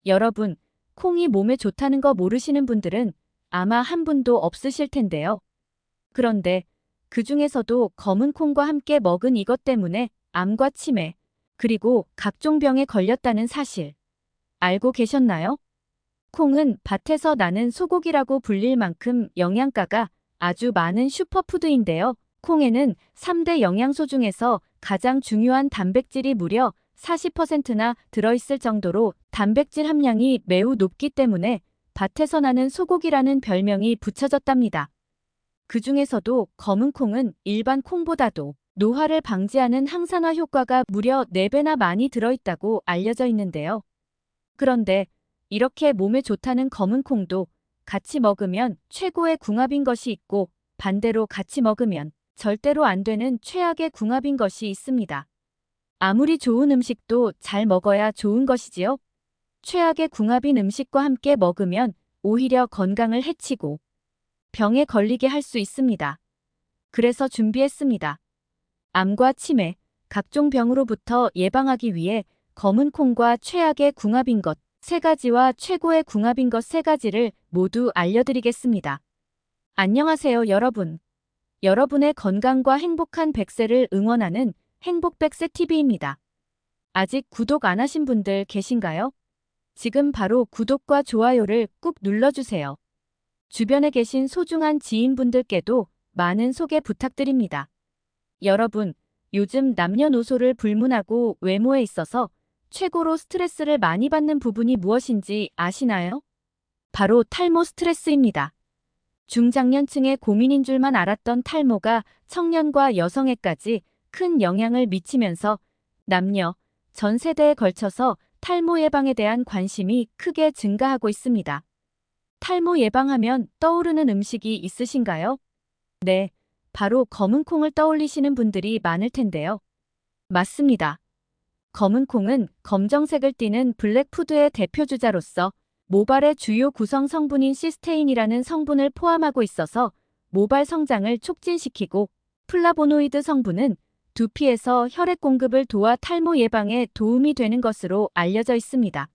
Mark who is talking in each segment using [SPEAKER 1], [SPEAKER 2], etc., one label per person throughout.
[SPEAKER 1] 여러분, 콩이 몸에 좋다는 거 모르시는 분들은 아마 한 분도 없으실 텐데요. 그런데 그 중에서도 검은 콩과 함께 먹은 이것 때문에 암과 치매, 그리고 각종 병에 걸렸다는 사실 알고 계셨나요? 콩은 밭에서 나는 소고기라고 불릴 만큼 영양가가 아주 많은 슈퍼푸드인데요. 콩에는 3대 영양소 중에서 가장 중요한 단백질이 무려 40%나 들어있을 정도로 단백질 함량이 매우 높기 때문에 밭에서 나는 소고기라는 별명이 붙여졌답니다. 그 중에서도 검은 콩은 일반 콩보다도 노화를 방지하는 항산화 효과가 무려 4배나 많이 들어있다고 알려져 있는데요. 그런데 이렇게 몸에 좋다는 검은 콩도 같이 먹으면 최고의 궁합인 것이 있고 반대로 같이 먹으면 절대로 안 되는 최악의 궁합인 것이 있습니다. 아무리 좋은 음식도 잘 먹어야 좋은 것이지요. 최악의 궁합인 음식과 함께 먹으면 오히려 건강을 해치고 병에 걸리게 할 수 있습니다. 그래서 준비했습니다. 암과 치매, 각종 병으로부터 예방하기 위해 검은 콩과 최악의 궁합인 것 3가지와 최고의 궁합인 것 3가지를 모두 알려드리겠습니다. 안녕하세요, 여러분. 여러분의 건강과 행복한 100세를 응원하는 행복100세TV입니다. 아직 구독 안 하신 분들 계신가요? 지금 바로 구독과 좋아요를 꾹 눌러주세요. 주변에 계신 소중한 지인분들께도 많은 소개 부탁드립니다. 여러분, 요즘 남녀노소를 불문하고 외모에 있어서 최고로 스트레스를 많이 받는 부분이 무엇인지 아시나요? 바로 탈모 스트레스입니다. 중장년층의 고민인 줄만 알았던 탈모가 청년과 여성에까지 큰 영향을 미치면서 남녀, 전 세대에 걸쳐서 탈모 예방에 대한 관심이 크게 증가하고 있습니다. 탈모 예방하면 떠오르는 음식이 있으신가요? 네, 바로 검은 콩을 떠올리시는 분들이 많을 텐데요. 맞습니다. 검은 콩은 검정색을 띠는 블랙푸드의 대표주자로서 모발의 주요 구성 성분인 시스테인이라는 성분을 포함하고 있어서 모발 성장을 촉진시키고 플라보노이드 성분은 두피에서 혈액 공급을 도와 탈모 예방에 도움이 되는 것으로 알려져 있습니다.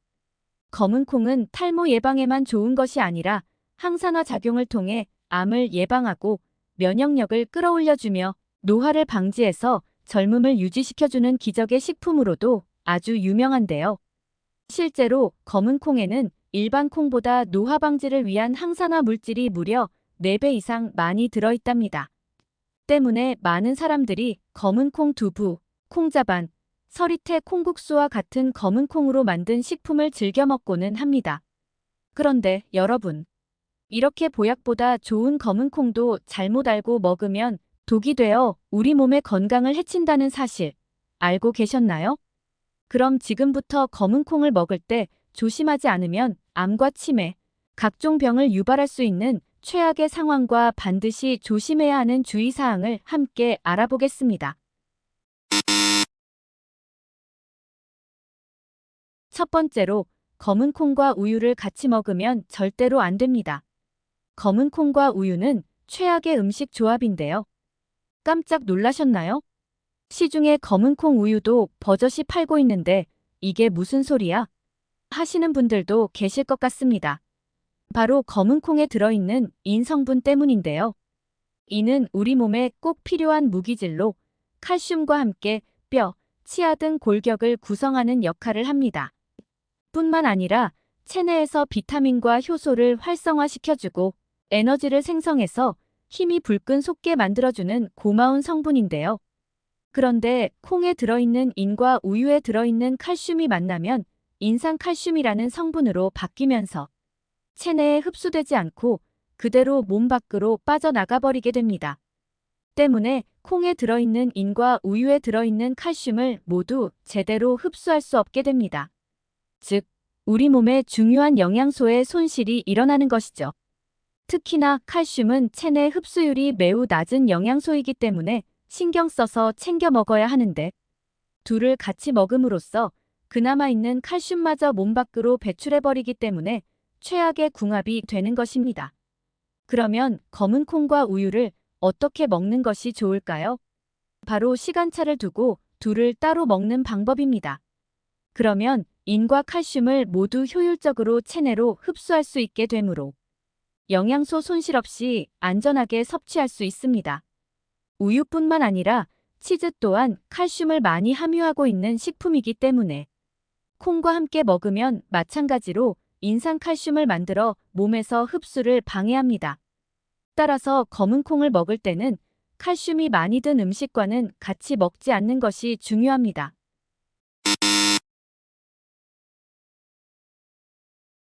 [SPEAKER 1] 검은 콩은 탈모 예방에만 좋은 것이 아니라 항산화 작용을 통해 암을 예방하고 면역력을 끌어올려주며 노화를 방지해서 젊음을 유지시켜주는 기적의 식품으로도 아주 유명한데요. 실제로 검은 콩에는 일반 콩보다 노화 방지를 위한 항산화 물질이 무려 4배 이상 많이 들어있답니다. 때문에 많은 사람들이 검은 콩 두부, 콩자반, 서리태 콩국수와 같은 검은 콩으로 만든 식품을 즐겨 먹고는 합니다. 그런데 여러분, 이렇게 보약보다 좋은 검은 콩도 잘못 알고 먹으면 독이 되어 우리 몸의 건강을 해친다는 사실 알고 계셨나요? 그럼 지금부터 검은 콩을 먹을 때 조심하지 않으면 암과 치매, 각종 병을 유발할 수 있는 최악의 상황과 반드시 조심해야 하는 주의사항을 함께 알아보겠습니다. 첫 번째로, 검은 콩과 우유를 같이 먹으면 절대로 안 됩니다. 검은 콩과 우유는 최악의 음식 조합인데요. 깜짝 놀라셨나요? 시중에 검은 콩 우유도 버젓이 팔고 있는데 이게 무슨 소리야? 하시는 분들도 계실 것 같습니다. 바로 검은 콩에 들어있는 인 성분 때문인데요. 이는 우리 몸에 꼭 필요한 무기질로 칼슘과 함께 뼈, 치아 등 골격을 구성하는 역할을 합니다. 뿐만 아니라 체내에서 비타민과 효소를 활성화시켜주고 에너지를 생성해서 힘이 불끈 솟게 만들어주는 고마운 성분인데요. 그런데 콩에 들어있는 인과 우유에 들어있는 칼슘이 만나면 인산칼슘이라는 성분으로 바뀌면서 체내에 흡수되지 않고 그대로 몸 밖으로 빠져나가 버리게 됩니다. 때문에 콩에 들어있는 인과 우유에 들어있는 칼슘을 모두 제대로 흡수할 수 없게 됩니다. 즉, 우리 몸의 중요한 영양소의 손실이 일어나는 것이죠. 특히나 칼슘은 체내 흡수율이 매우 낮은 영양소이기 때문에 신경 써서 챙겨 먹어야 하는데 둘을 같이 먹음으로써 그나마 있는 칼슘마저 몸 밖으로 배출해버리기 때문에 최악의 궁합이 되는 것입니다. 그러면 검은 콩과 우유를 어떻게 먹는 것이 좋을까요? 바로 시간차를 두고 둘을 따로 먹는 방법입니다. 그러면 인과 칼슘을 모두 효율적으로 체내로 흡수할 수 있게 되므로 영양소 손실 없이 안전하게 섭취할 수 있습니다. 우유뿐만 아니라 치즈 또한 칼슘을 많이 함유하고 있는 식품이기 때문에 콩과 함께 먹으면 마찬가지로 인상 칼슘을 만들어 몸에서 흡수를 방해합니다. 따라서 검은 콩을 먹을 때는 칼슘이 많이 든 음식과는 같이 먹지 않는 것이 중요합니다.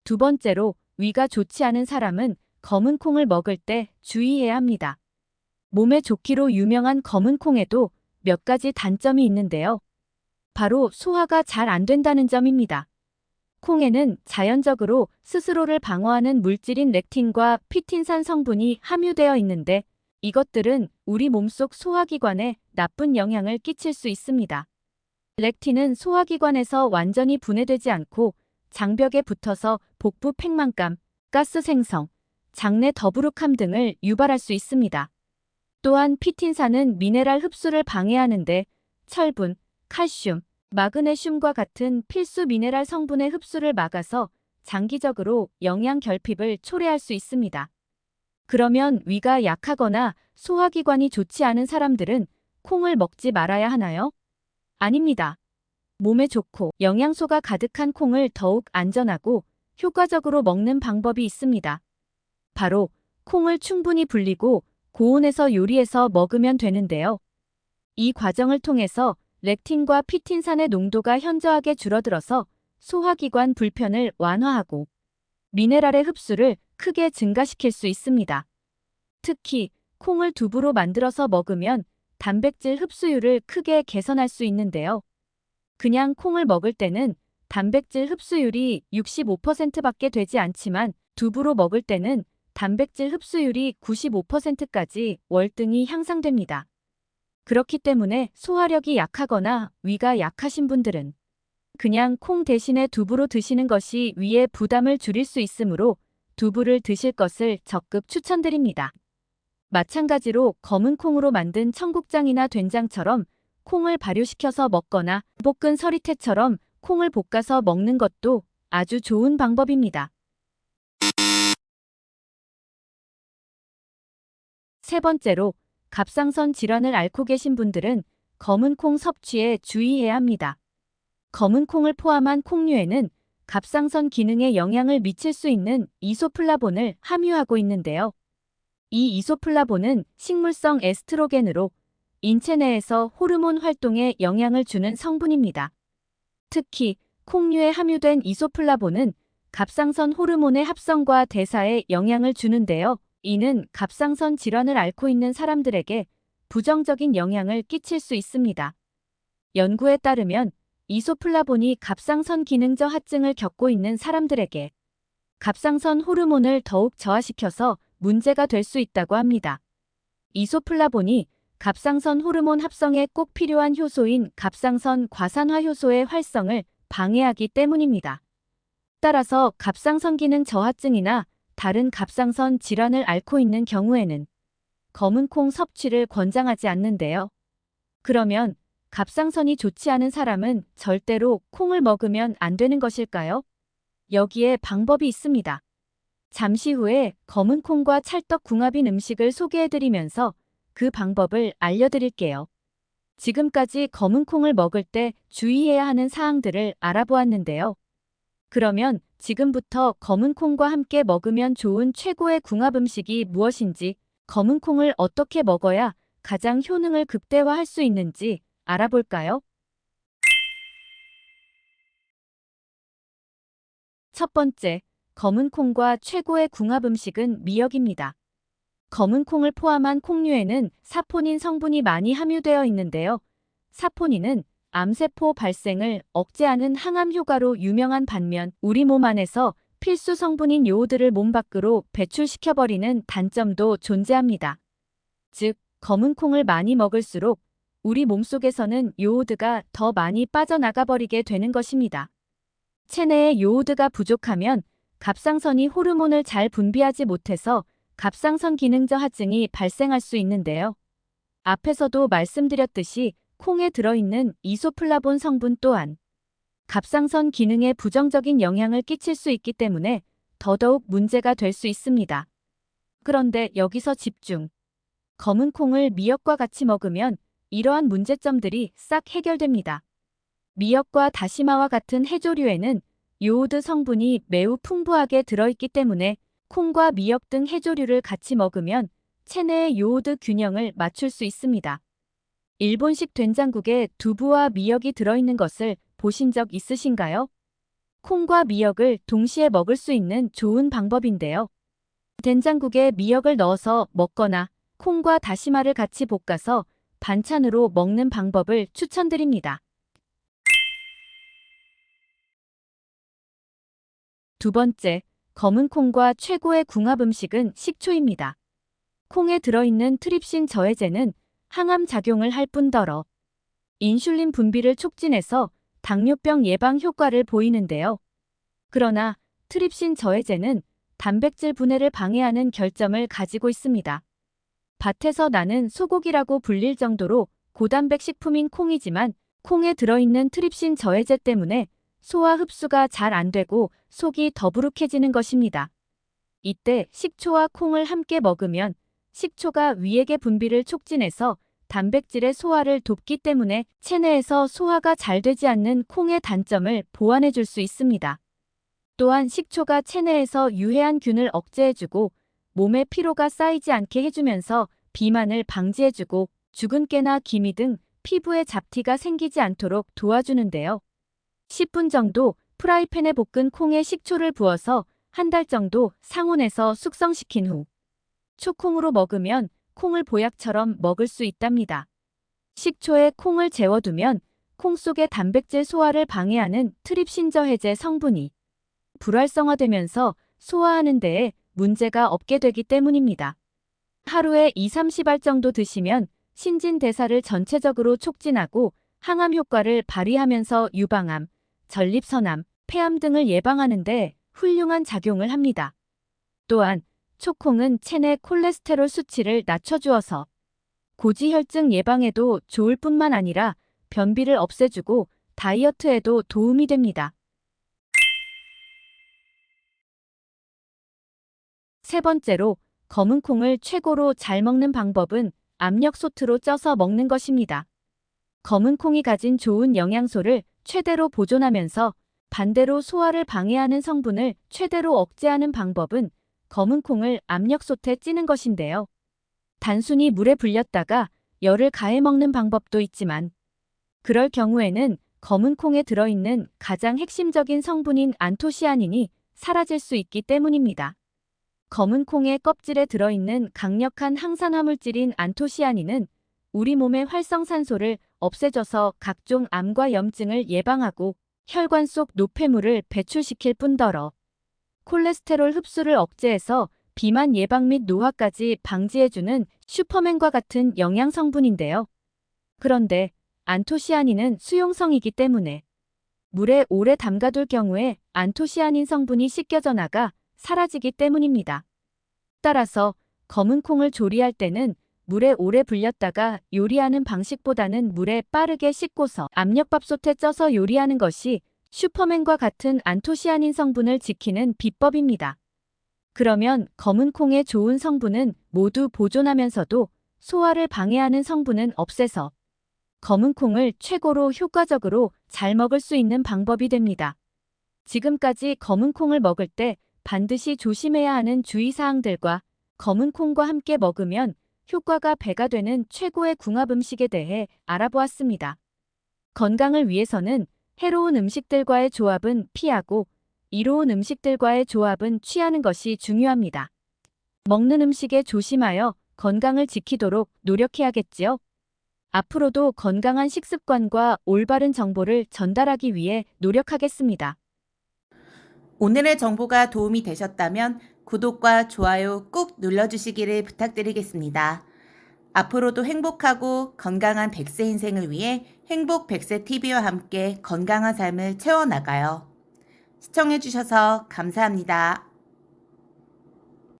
[SPEAKER 1] 두 번째로, 위가 좋지 않은 사람은 검은 콩을 먹을 때 주의해야 합니다. 몸에 좋기로 유명한 검은 콩에도 몇 가지 단점이 있는데요. 바로 소화가 잘 안 된다는 점입니다. 콩에는 자연적으로 스스로를 방어하는 물질인 렉틴과 피틴산 성분이 함유되어 있는데 이것들은 우리 몸속 소화기관에 나쁜 영향을 끼칠 수 있습니다. 렉틴은 소화기관에서 완전히 분해되지 않고 장벽에 붙어서 복부 팽만감, 가스 생성, 장내 더부룩함 등을 유발할 수 있습니다. 또한 피틴산은 미네랄 흡수를 방해하는데 철분, 칼슘, 마그네슘과 같은 필수 미네랄 성분의 흡수를 막아서 장기적으로 영양 결핍을 초래할 수 있습니다. 그러면 위가 약하거나 소화기관이 좋지 않은 사람들은 콩을 먹지 말아야 하나요? 아닙니다. 몸에 좋고 영양소가 가득한 콩을 더욱 안전하고 효과적으로 먹는 방법이 있습니다. 바로 콩을 충분히 불리고 고온에서 요리해서 먹으면 되는데요. 이 과정을 통해서 렉틴과 피틴산의 농도가 현저하게 줄어들어서 소화기관 불편을 완화하고 미네랄의 흡수를 크게 증가시킬 수 있습니다. 특히 콩을 두부로 만들어서 먹으면 단백질 흡수율을 크게 개선할 수 있는데요. 그냥 콩을 먹을 때는 단백질 흡수율이 65%밖에 되지 않지만 두부로 먹을 때는 단백질 흡수율이 95%까지 월등히 향상됩니다. 그렇기 때문에 소화력이 약하거나 위가 약하신 분들은 그냥 콩 대신에 두부로 드시는 것이 위의 부담을 줄일 수 있으므로 두부를 드실 것을 적극 추천드립니다. 마찬가지로 검은 콩으로 만든 청국장이나 된장처럼 콩을 발효시켜서 먹거나 볶은 서리태처럼 콩을 볶아서 먹는 것도 아주 좋은 방법입니다. 세 번째로, 갑상선 질환을 앓고 계신 분들은 검은 콩 섭취에 주의해야 합니다. 검은 콩을 포함한 콩류에는 갑상선 기능에 영향을 미칠 수 있는 이소플라본을 함유하고 있는데요. 이 이소플라본은 식물성 에스트로겐으로 인체 내에서 호르몬 활동에 영향을 주는 성분입니다. 특히 콩류에 함유된 이소플라본은 갑상선 호르몬의 합성과 대사에 영향을 주는데요. 이는 갑상선 질환을 앓고 있는 사람들에게 부정적인 영향을 끼칠 수 있습니다. 연구에 따르면 이소플라본이 갑상선 기능 저하증을 겪고 있는 사람들에게 갑상선 호르몬을 더욱 저하시켜서 문제가 될 수 있다고 합니다. 이소플라본이 갑상선 호르몬 합성에 꼭 필요한 효소인 갑상선 과산화 효소의 활성을 방해하기 때문입니다. 따라서 갑상선 기능 저하증이나 다른 갑상선 질환을 앓고 있는 경우에는 검은 콩 섭취를 권장하지 않는데요. 그러면 갑상선이 좋지 않은 사람은 절대로 콩을 먹으면 안 되는 것일까요? 여기에 방법이 있습니다. 잠시 후에 검은 콩과 찰떡궁합인 음식을 소개해드리면서 그 방법을 알려드릴게요. 지금까지 검은 콩을 먹을 때 주의해야 하는 사항들을 알아보았는데요. 그러면 지금부터 검은 콩과 함께 먹으면 좋은 최고의 궁합 음식이 무엇인지, 검은 콩을 어떻게 먹어야 가장 효능을 극대화할 수 있는지 알아볼까요? 첫 번째, 검은 콩과 최고의 궁합 음식은 미역입니다. 검은 콩을 포함한 콩류에는 사포닌 성분이 많이 함유되어 있는데요. 사포닌은 암세포 발생을 억제하는 항암 효과로 유명한 반면 우리 몸 안에서 필수 성분인 요오드를 몸 밖으로 배출시켜버리는 단점도 존재합니다. 즉, 검은 콩을 많이 먹을수록 우리 몸속에서는 요오드가 더 많이 빠져나가버리게 되는 것입니다. 체내에 요오드가 부족하면 갑상선이 호르몬을 잘 분비하지 못해서 갑상선 기능 저하증이 발생할 수 있는데요. 앞에서도 말씀드렸듯이 콩에 들어있는 이소플라본 성분 또한 갑상선 기능에 부정적인 영향을 끼칠 수 있기 때문에 더더욱 문제가 될 수 있습니다. 그런데 여기서 집중. 검은 콩을 미역과 같이 먹으면 이러한 문제점들이 싹 해결됩니다. 미역과 다시마와 같은 해조류에는 요오드 성분이 매우 풍부하게 들어있기 때문에 콩과 미역 등 해조류를 같이 먹으면 체내의 요오드 균형을 맞출 수 있습니다. 일본식 된장국에 두부와 미역이 들어있는 것을 보신 적 있으신가요? 콩과 미역을 동시에 먹을 수 있는 좋은 방법인데요. 된장국에 미역을 넣어서 먹거나 콩과 다시마를 같이 볶아서 반찬으로 먹는 방법을 추천드립니다. 두 번째, 검은 콩과 최고의 궁합 음식은 식초입니다. 콩에 들어있는 트립신 저해제는 항암 작용을 할 뿐더러 인슐린 분비를 촉진해서 당뇨병 예방 효과를 보이는데요. 그러나 트립신 저해제는 단백질 분해를 방해하는 결점을 가지고 있습니다. 밭에서 나는 소고기라고 불릴 정도로 고단백 식품인 콩이지만 콩에 들어있는 트립신 저해제 때문에 소화 흡수가 잘 안 되고 속이 더부룩해지는 것입니다. 이때 식초와 콩을 함께 먹으면 식초가 위액의 분비를 촉진해서 단백질의 소화를 돕기 때문에 체내에서 소화가 잘 되지 않는 콩의 단점을 보완해 줄 수 있습니다. 또한 식초가 체내에서 유해한 균을 억제해주고 몸에 피로가 쌓이지 않게 해주면서 비만을 방지해주고 주근깨나 기미 등 피부에 잡티가 생기지 않도록 도와주는데요. 10분 정도 프라이팬에 볶은 콩에 식초를 부어서 한 달 정도 상온에서 숙성시킨 후 초콩으로 먹으면 콩을 보약처럼 먹을 수 있답니다. 식초에 콩을 재워두면 콩 속의 단백질 소화를 방해하는 트립신저해제 성분이 불활성화되면서 소화하는 데에 문제가 없게 되기 때문입니다. 하루에 2-30알 정도 드시면 신진대사를 전체적으로 촉진하고 항암 효과를 발휘하면서 유방암, 전립선암, 폐암 등을 예방하는 데 훌륭한 작용을 합니다. 또한 초콩은 체내 콜레스테롤 수치를 낮춰주어서 고지혈증 예방에도 좋을 뿐만 아니라 변비를 없애주고 다이어트에도 도움이 됩니다. 세 번째로 검은 콩을 최고로 잘 먹는 방법은 압력솥으로 쪄서 먹는 것입니다. 검은 콩이 가진 좋은 영양소를 최대로 보존하면서 반대로 소화를 방해하는 성분을 최대로 억제하는 방법은 검은 콩을 압력솥에 찌는 것인데요. 단순히 물에 불렸다가 열을 가해 먹는 방법도 있지만 그럴 경우에는 검은 콩에 들어있는 가장 핵심적인 성분인 안토시아닌이 사라질 수 있기 때문입니다. 검은 콩의 껍질에 들어있는 강력한 항산화물질인 안토시아닌은 우리 몸의 활성산소를 없애줘서 각종 암과 염증을 예방하고 혈관 속 노폐물을 배출시킬 뿐더러 콜레스테롤 흡수를 억제해서 비만 예방 및 노화까지 방지해주는 슈퍼맨과 같은 영양 성분인데요. 그런데 안토시아닌은 수용성이기 때문에 물에 오래 담가둘 경우에 안토시아닌 성분이 씻겨져 나가 사라지기 때문입니다. 따라서 검은 콩을 조리할 때는 물에 오래 불렸다가 요리하는 방식보다는 물에 빠르게 씻고서 압력밥솥에 쪄서 요리하는 것이 슈퍼맨과 같은 안토시아닌 성분을 지키는 비법입니다. 그러면 검은 콩의 좋은 성분은 모두 보존하면서도 소화를 방해하는 성분은 없애서 검은 콩을 최고로 효과적으로 잘 먹을 수 있는 방법이 됩니다. 지금까지 검은 콩을 먹을 때 반드시 조심해야 하는 주의사항들과 검은 콩과 함께 먹으면 효과가 배가 되는 최고의 궁합 음식에 대해 알아보았습니다. 건강을 위해서는 해로운 음식들과의 조합은 피하고 이로운 음식들과의 조합은 취하는 것이 중요합니다. 먹는 음식에 조심하여 건강을 지키도록 노력해야겠지요. 앞으로도 건강한 식습관과 올바른 정보를 전달하기 위해 노력하겠습니다.
[SPEAKER 2] 오늘의 정보가 도움이 되셨다면 구독과 좋아요 꾹 눌러주시기를 부탁드리겠습니다. 앞으로도 행복하고 건강한 100세 인생을 위해 행복 100세 TV와 함께 건강한 삶을 채워나가요. 시청해주셔서 감사합니다.